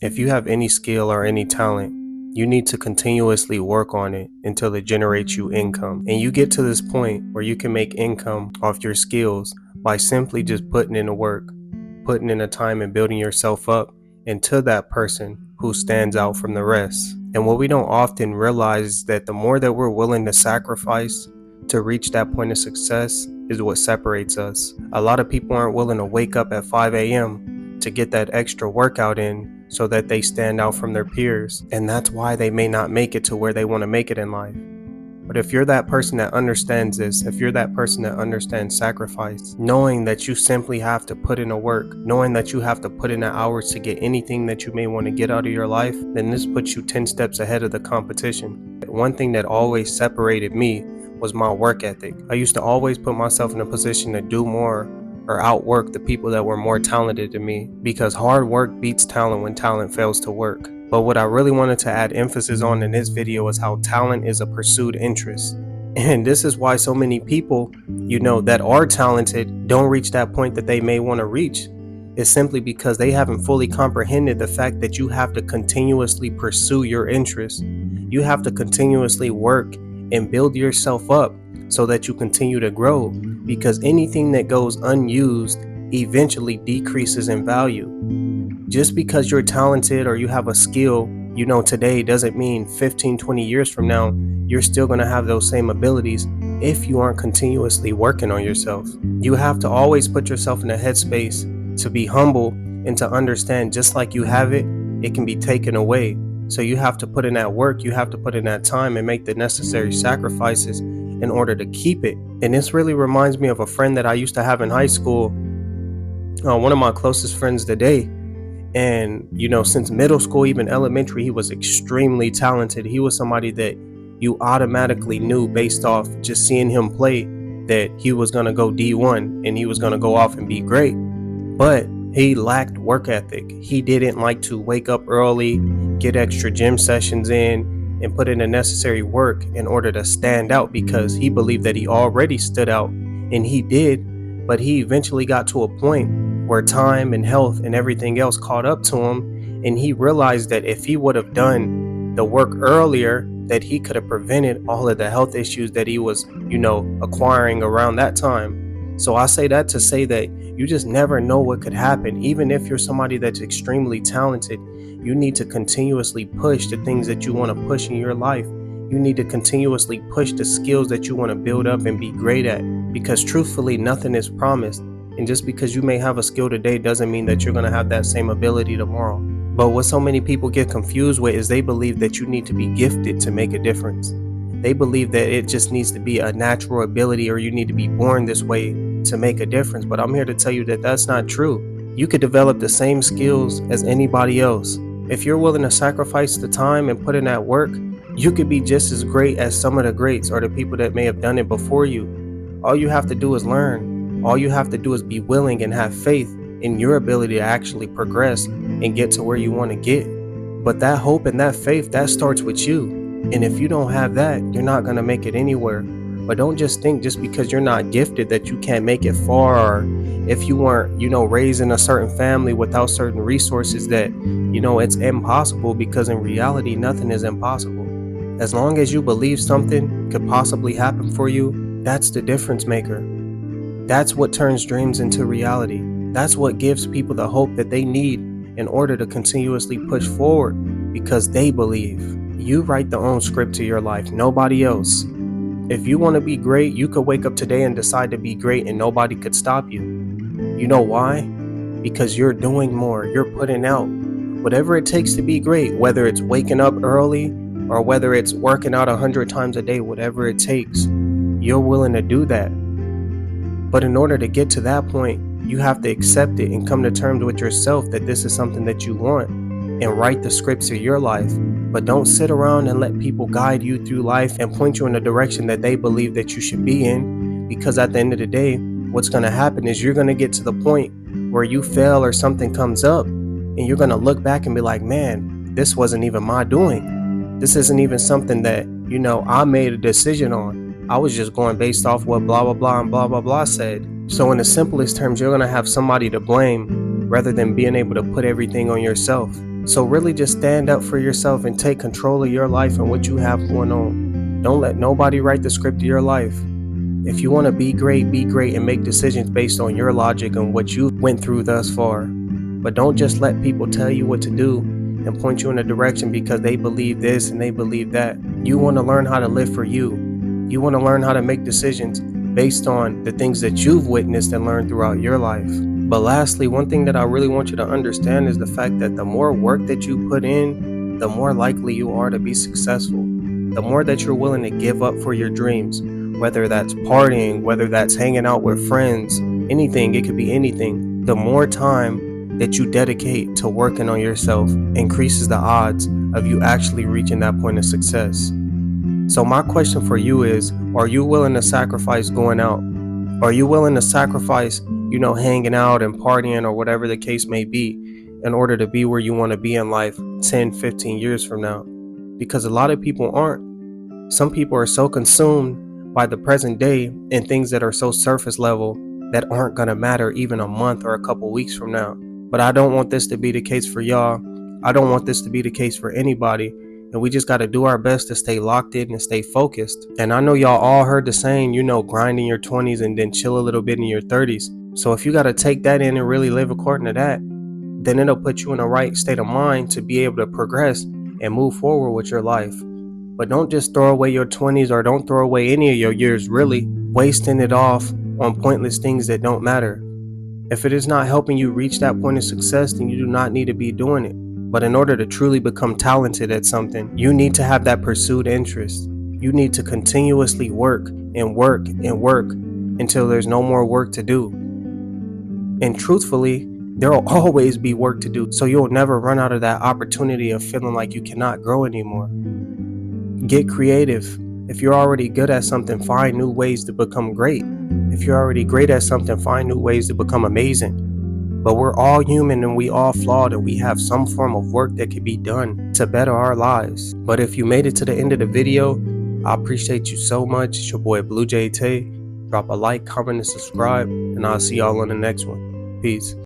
If you have any skill or any talent, you need to continuously work on it until it generates you income. And you get to this point where you can make income off your skills by simply just putting in the work, putting in the time and building yourself up into that person who stands out from the rest. And what we don't often realize is that the more that we're willing to sacrifice to reach that point of success is what separates us. A lot of people aren't willing to wake up at 5 a.m. to get that extra workout in so that they stand out from their peers. And that's why they may not make it to where they want to make it in life. But if you're that person that understands this, if you're that person that understands sacrifice, knowing that you simply have to put in the work, knowing that you have to put in the hours to get anything that you may want to get out of your life, then this puts you 10 steps ahead of the competition. One thing that always separated me was my work ethic. I used to always put myself in a position to do more or outwork the people that were more talented than me, because hard work beats talent when talent fails to work. But what I really wanted to add emphasis on in this video is how talent is a pursued interest. And this is why so many people, that are talented don't reach that point that they may want to reach. It's simply because they haven't fully comprehended the fact that you have to continuously pursue your interests. You have to continuously work and build yourself up so that you continue to grow, because anything that goes unused eventually decreases in value. Just because you're talented or you have a skill, today doesn't mean 15-20 years from now you're still going to have those same abilities if you aren't continuously working on yourself. You have to always put yourself in a headspace to be humble and to understand just like you have it, it can be taken away. So you have to put in that work, you have to put in that time and make the necessary sacrifices in order to keep it. And this really reminds me of a friend that I used to have in high school, one of my closest friends today. And, since middle school, even elementary, he was extremely talented. He was somebody that you automatically knew based off just seeing him play that he was going to go D1 and he was going to go off and be great. But he lacked work ethic. He didn't like to wake up early, get extra gym sessions in, and put in the necessary work in order to stand out, because he believed that he already stood out, and he did. But he eventually got to a point where time and health and everything else caught up to him, and he realized that if he would have done the work earlier, that he could have prevented all of the health issues that he was, acquiring around that time. So I say that to say that you just never know what could happen. Even if you're somebody that's extremely talented, you need to continuously push the things that you want to push in your life. You need to continuously push the skills that you want to build up and be great at, because truthfully, nothing is promised. And just because you may have a skill today doesn't mean that you're going to have that same ability tomorrow. But what so many people get confused with is they believe that you need to be gifted to make a difference. They believe that it just needs to be a natural ability, or you need to be born this way to make a difference. But I'm here to tell you that that's not true. You could develop the same skills as anybody else. If you're willing to sacrifice the time and put in that work, you could be just as great as some of the greats or the people that may have done it before you. All you have to do is learn. All you have to do is be willing and have faith in your ability to actually progress and get to where you want to get. But that hope and that faith, that starts with you. And if you don't have that, you're not going to make it anywhere. But don't just think just because you're not gifted that you can't make it far, or if you weren't, raised in a certain family without certain resources that, it's impossible, because in reality, nothing is impossible. As long as you believe something could possibly happen for you, that's the difference maker. That's what turns dreams into reality. That's what gives people the hope that they need in order to continuously push forward, because they believe. You write the own script to your life, nobody else. If you want to be great, you could wake up today and decide to be great and nobody could stop you. You know why? Because you're doing more, you're putting out whatever it takes to be great, whether it's waking up early or whether it's working out 100 times a day, whatever it takes, you're willing to do that. But in order to get to that point, you have to accept it and come to terms with yourself that this is something that you want, and write the scripts of your life. But don't sit around and let people guide you through life and point you in the direction that they believe that you should be in, because at the end of the day, what's going to happen is you're going to get to the point where you fail or something comes up, and you're going to look back and be like, man, this wasn't even my doing. This isn't even something that, I made a decision on. I was just going based off what blah, blah, blah, and blah, blah, blah said. So in the simplest terms, you're going to have somebody to blame rather than being able to put everything on yourself. So really just stand up for yourself and take control of your life and what you have going on. Don't let nobody write the script of your life. If you want to be great and make decisions based on your logic and what you went through thus far. But don't just let people tell you what to do and point you in a direction because they believe this and they believe that. You want to learn how to live for you. You want to learn how to make decisions based on the things that you've witnessed and learned throughout your life. But lastly, one thing that I really want you to understand is the fact that the more work that you put in, the more likely you are to be successful. The more that you're willing to give up for your dreams, whether that's partying, whether that's hanging out with friends, anything, it could be anything. The more time that you dedicate to working on yourself increases the odds of you actually reaching that point of success. So my question for you is, are you willing to sacrifice going out? Are you willing to sacrifice, hanging out and partying or whatever the case may be in order to be where you want to be in life 10, 15 years from now? Because a lot of people aren't. Some people are so consumed by the present day and things that are so surface level that aren't going to matter even a month or a couple weeks from now. But I don't want this to be the case for y'all. I don't want this to be the case for anybody. And we just got to do our best to stay locked in and stay focused. And I know y'all all heard the saying, grind in your 20s and then chill a little bit in your 30s. So if you got to take that in and really live according to that, then it'll put you in the right state of mind to be able to progress and move forward with your life. But don't just throw away your 20s or don't throw away any of your years, really, wasting it off on pointless things that don't matter. If it is not helping you reach that point of success, then you do not need to be doing it. But in order to truly become talented at something, you need to have that pursued interest. You need to continuously work and work and work until there's no more work to do. And truthfully, there will always be work to do, so you'll never run out of that opportunity of feeling like you cannot grow anymore. Get creative. If you're already good at something, find new ways to become great. If you're already great at something, find new ways to become amazing. But we're all human and we all flawed and we have some form of work that can be done to better our lives. But if you made it to the end of the video, I appreciate you so much. It's your boy Blue Jay Tay. Drop a like, comment, and subscribe, and I'll see y'all on the next one. Peace.